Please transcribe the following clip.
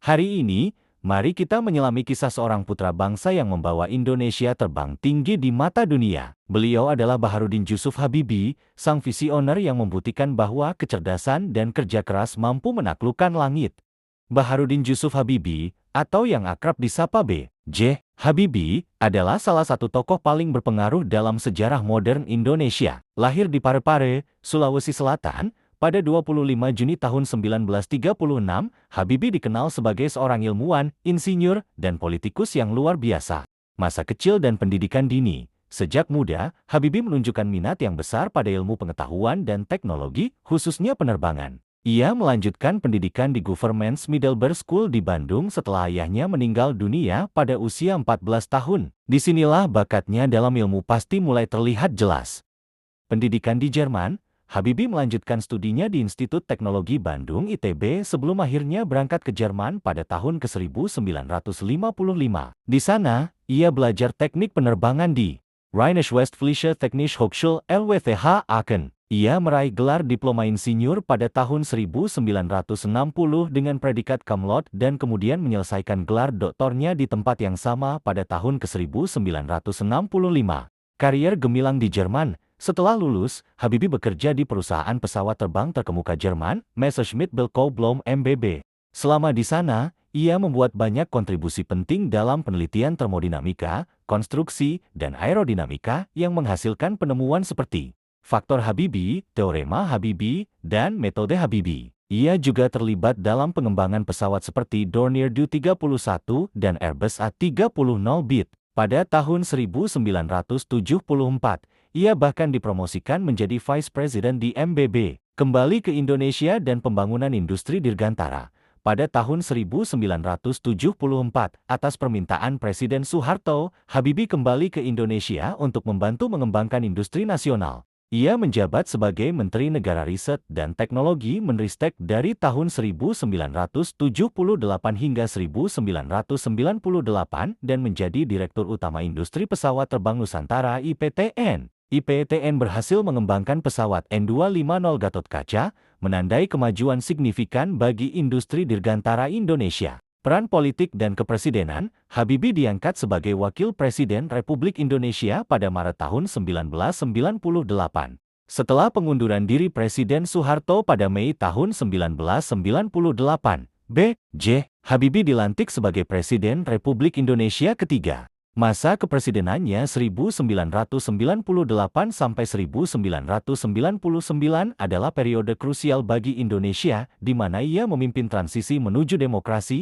Hari ini, mari kita menyelami kisah seorang putra bangsa yang membawa Indonesia terbang tinggi di mata dunia. Beliau adalah Baharudin Jusuf Habibie, sang visioner yang membuktikan bahwa kecerdasan dan kerja keras mampu menaklukkan langit. Baharudin Jusuf Habibie, atau yang akrab disapa B.J. Habibie, adalah salah satu tokoh paling berpengaruh dalam sejarah modern Indonesia. Lahir di Parepare, Sulawesi Selatan, pada 25 Juni tahun 1936, Habibie dikenal sebagai seorang ilmuwan, insinyur, dan politikus yang luar biasa. Masa kecil dan pendidikan dini. Sejak muda, Habibie menunjukkan minat yang besar pada ilmu pengetahuan dan teknologi, khususnya penerbangan. Ia melanjutkan pendidikan di Government Middlebury School di Bandung setelah ayahnya meninggal dunia pada usia 14 tahun. Disinilah bakatnya dalam ilmu pasti mulai terlihat jelas. Pendidikan di Jerman, Habibie melanjutkan studinya di Institut Teknologi Bandung ITB sebelum akhirnya berangkat ke Jerman pada tahun ke-1955. Di sana, ia belajar teknik penerbangan di Rheinische Westfälische Technische Hochschule (RWTH) Aachen. Ia meraih gelar diploma insinyur pada tahun 1960 dengan predikat cum laude dan kemudian menyelesaikan gelar doktornya di tempat yang sama pada tahun ke-1965. Karier gemilang di Jerman. Setelah lulus, Habibie bekerja di perusahaan pesawat terbang terkemuka Jerman, Messerschmitt Bellco Blohm MBB. Selama di sana, ia membuat banyak kontribusi penting dalam penelitian termodinamika, konstruksi, dan aerodinamika yang menghasilkan penemuan seperti faktor Habibie, teorema Habibie, dan metode Habibie. Ia juga terlibat dalam pengembangan pesawat seperti Dornier Du-31 dan Airbus A320. Pada tahun 1974, ia bahkan dipromosikan menjadi Vice President di MBB. Kembali ke Indonesia dan pembangunan industri dirgantara. Pada tahun 1974, atas permintaan Presiden Soeharto, Habibie kembali ke Indonesia untuk membantu mengembangkan industri nasional. Ia menjabat sebagai Menteri Negara Riset dan Teknologi Menristek dari tahun 1978 hingga 1998 dan menjadi Direktur Utama Industri Pesawat Terbang Nusantara IPTN. IPTN berhasil mengembangkan pesawat N250 Gatot-Kaca, menandai kemajuan signifikan bagi industri dirgantara Indonesia. Peran politik dan kepresidenan, Habibie diangkat sebagai Wakil Presiden Republik Indonesia pada Maret tahun 1998. Setelah pengunduran diri Presiden Soeharto pada Mei tahun 1998, B.J. Habibie dilantik sebagai Presiden Republik Indonesia ketiga. Masa kepresidenannya 1998 sampai 1999 adalah periode krusial bagi Indonesia, di mana ia memimpin transisi menuju demokrasi,